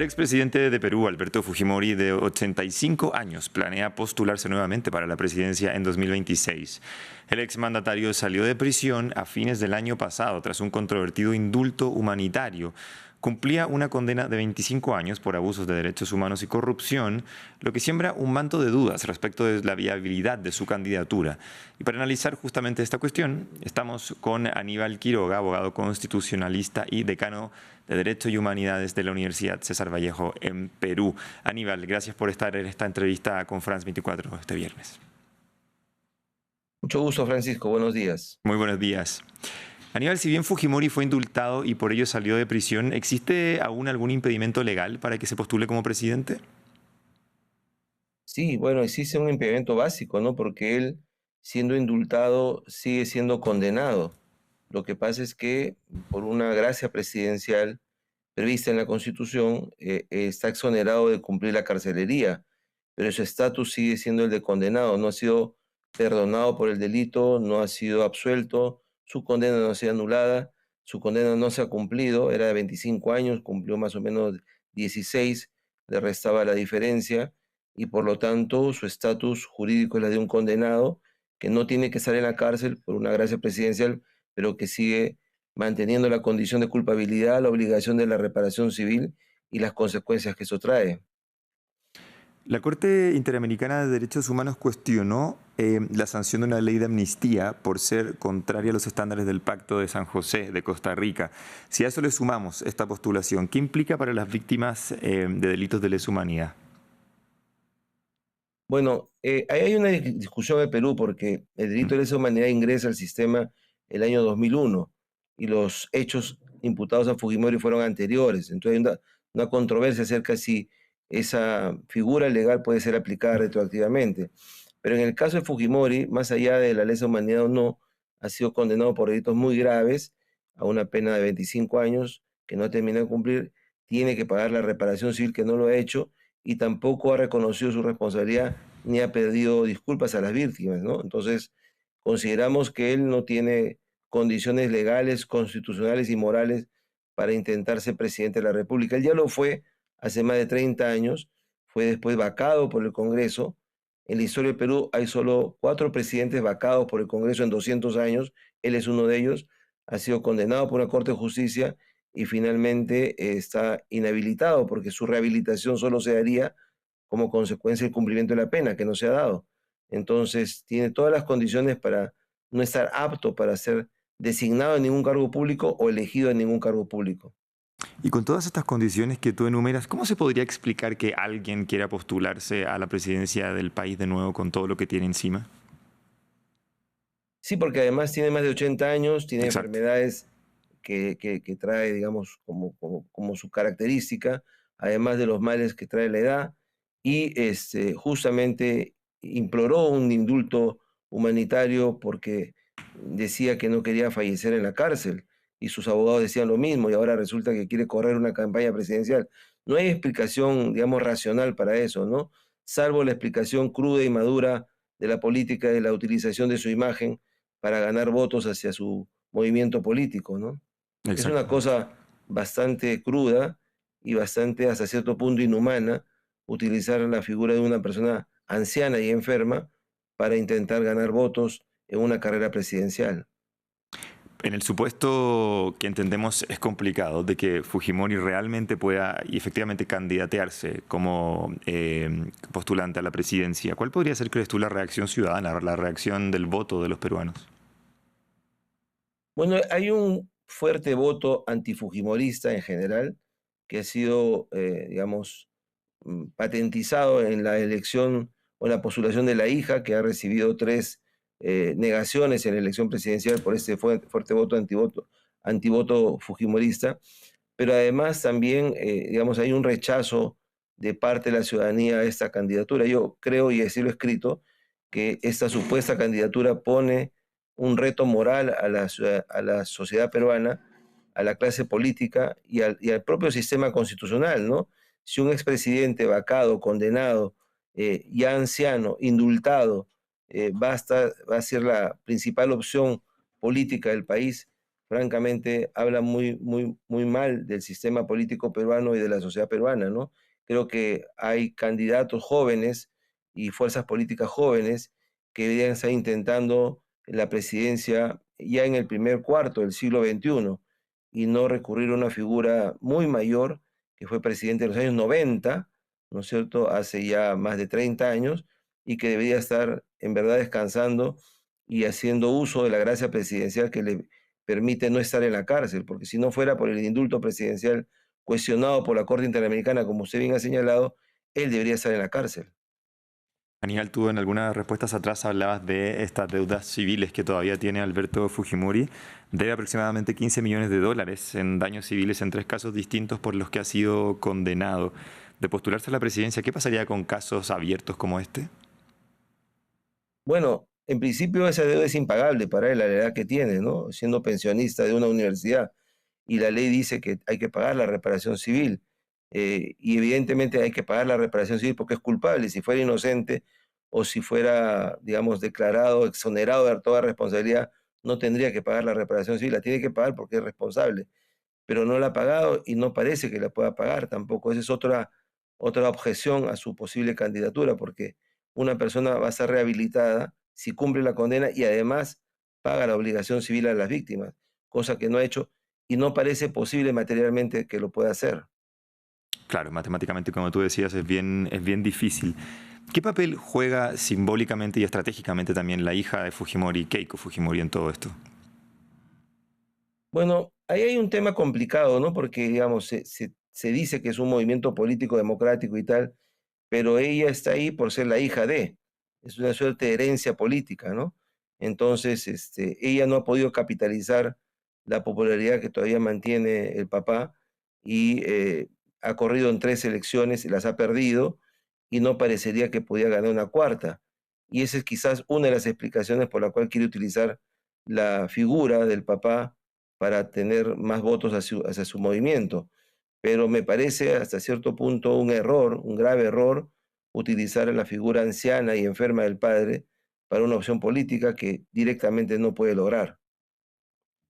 El expresidente de Perú, Alberto Fujimori, de 85 años, planea postularse nuevamente para la presidencia en 2026. El exmandatario salió de prisión a fines del año pasado tras un controvertido indulto humanitario. Cumplía una condena de 25 años por abusos de derechos humanos y corrupción, lo que siembra un manto de dudas respecto de la viabilidad de su candidatura. Y para analizar justamente esta cuestión, estamos con Aníbal Quiroga, abogado constitucionalista y decano de Derecho y Humanidades de la Universidad César Vallejo en Perú. Aníbal, gracias por estar en esta entrevista con France 24 este viernes. Mucho gusto, Francisco. Buenos días. Muy buenos días. Aníbal, si bien Fujimori fue indultado y por ello salió de prisión, ¿existe aún algún impedimento legal para que se postule como presidente? Sí, bueno, existe un impedimento básico, ¿no? Porque él, siendo indultado, sigue siendo condenado. Lo que pasa es que por una gracia presidencial prevista en la Constitución, está exonerado de cumplir la carcelería, pero su estatus sigue siendo el de condenado. No ha sido perdonado por el delito, no ha sido absuelto, su condena no ha sido anulada, su condena no se ha cumplido, era de 25 años, cumplió más o menos 16, le restaba la diferencia y por lo tanto su estatus jurídico es la de un condenado que no tiene que estar en la cárcel por una gracia presidencial, pero que sigue manteniendo la condición de culpabilidad, la obligación de la reparación civil y las consecuencias que eso trae. La Corte Interamericana de Derechos Humanos cuestionó la sanción de una ley de amnistía por ser contraria a los estándares del Pacto de San José de Costa Rica. Si a eso le sumamos esta postulación, ¿qué implica para las víctimas de delitos de lesa humanidad? Bueno, ahí hay una discusión en Perú porque el delito de lesa humanidad ingresa al sistema el año 2001 y los hechos imputados a Fujimori fueron anteriores. Entonces hay una controversia acerca de si esa figura legal puede ser aplicada retroactivamente. Pero en el caso de Fujimori, más allá de la lesa humanidad o no, ha sido condenado por delitos muy graves a una pena de 25 años que no ha terminado de cumplir, tiene que pagar la reparación civil que no lo ha hecho y tampoco ha reconocido su responsabilidad ni ha pedido disculpas a las víctimas, ¿no? Entonces, consideramos que él no tiene condiciones legales, constitucionales y morales para intentar ser presidente de la República. Él ya lo fue hace más de 30 años, fue después vacado por el Congreso. En la historia del Perú hay solo 4 presidentes vacados por el Congreso en 200 años, él es uno de ellos, ha sido condenado por una Corte de Justicia y finalmente está inhabilitado porque su rehabilitación solo se daría como consecuencia del cumplimiento de la pena que no se ha dado. Entonces, tiene todas las condiciones para no estar apto para ser designado en ningún cargo público o elegido en ningún cargo público. Y con todas estas condiciones que tú enumeras, ¿cómo se podría explicar que alguien quiera postularse a la presidencia del país de nuevo con todo lo que tiene encima? Sí, porque además tiene más de 80 años, tiene Exacto. enfermedades que trae, digamos, como su característica, además de los males que trae la edad, y justamente imploró un indulto humanitario porque decía que no quería fallecer en la cárcel, y sus abogados decían lo mismo, y ahora resulta que quiere correr una campaña presidencial. No hay explicación, digamos, racional para eso, ¿no? Salvo la explicación cruda y madura de la política de la utilización de su imagen para ganar votos hacia su movimiento político, ¿no? Es una Exactamente. cosa bastante cruda y bastante hasta cierto punto inhumana utilizar la figura de una persona anciana y enferma para intentar ganar votos en una carrera presidencial. En el supuesto que entendemos es complicado de que Fujimori realmente pueda y efectivamente candidatearse como postulante a la presidencia, ¿cuál podría ser, crees tú, la reacción ciudadana, la reacción del voto de los peruanos? Bueno, hay un fuerte voto antifujimorista en general que ha sido, digamos, patentizado en la elección o en la postulación de la hija, que ha recibido 3 negaciones en la elección presidencial por este fuerte voto antivoto fujimorista. Pero además también, digamos, hay un rechazo de parte de la ciudadanía a esta candidatura. Yo creo, y así lo he escrito, que esta supuesta candidatura pone un reto moral a a la sociedad peruana, a la clase política y al propio sistema constitucional, ¿no? Si un expresidente vacado, condenado, ya anciano, indultado, va a ser la principal opción política del país, francamente habla muy mal del sistema político peruano y de la sociedad peruana, ¿no? Creo que hay candidatos jóvenes y fuerzas políticas jóvenes que deberían estar intentando la presidencia ya en el primer cuarto del siglo XXI y no recurrir a una figura muy mayor que fue presidente en los años 90, ¿no es cierto?, hace ya más de 30 años, y que debería estar en verdad descansando y haciendo uso de la gracia presidencial que le permite no estar en la cárcel, porque si no fuera por el indulto presidencial cuestionado por la Corte Interamericana, como usted bien ha señalado, él debería estar en la cárcel. Aníbal, tú en algunas respuestas atrás hablabas de estas deudas civiles que todavía tiene Alberto Fujimori. Debe aproximadamente 15 millones de dólares en daños civiles en tres casos distintos por los que ha sido condenado. De postularse a la presidencia, ¿qué pasaría con casos abiertos como este? Bueno, en principio esa deuda es impagable para él a la edad que tiene, ¿no? Siendo pensionista de una universidad. Y la ley dice que hay que pagar la reparación civil. Y evidentemente hay que pagar la reparación civil porque es culpable. Si fuera inocente o si fuera, digamos, declarado, exonerado de toda responsabilidad, no tendría que pagar la reparación civil. La tiene que pagar porque es responsable. Pero no la ha pagado y no parece que la pueda pagar tampoco. Esa es otra objeción a su posible candidatura, porque una persona va a ser rehabilitada si cumple la condena y además paga la obligación civil a las víctimas, cosa que no ha hecho y no parece posible materialmente que lo pueda hacer. Claro, matemáticamente, como tú decías, es bien difícil. ¿Qué papel juega simbólicamente y estratégicamente también la hija de Fujimori, Keiko Fujimori, en todo esto? Bueno, ahí hay un tema complicado, ¿no? Porque, digamos, se dice que es un movimiento político democrático y tal, pero ella está ahí por ser la hija de, es una suerte de herencia política, ¿no? Entonces, ella no ha podido capitalizar la popularidad que todavía mantiene el papá y ha corrido en tres elecciones y las ha perdido y no parecería que podía ganar una cuarta. Y esa es quizás una de las explicaciones por la cual quiere utilizar la figura del papá para tener más votos hacia su movimiento. Pero me parece hasta cierto punto un error, un grave error, utilizar a la figura anciana y enferma del padre para una opción política que directamente no puede lograr.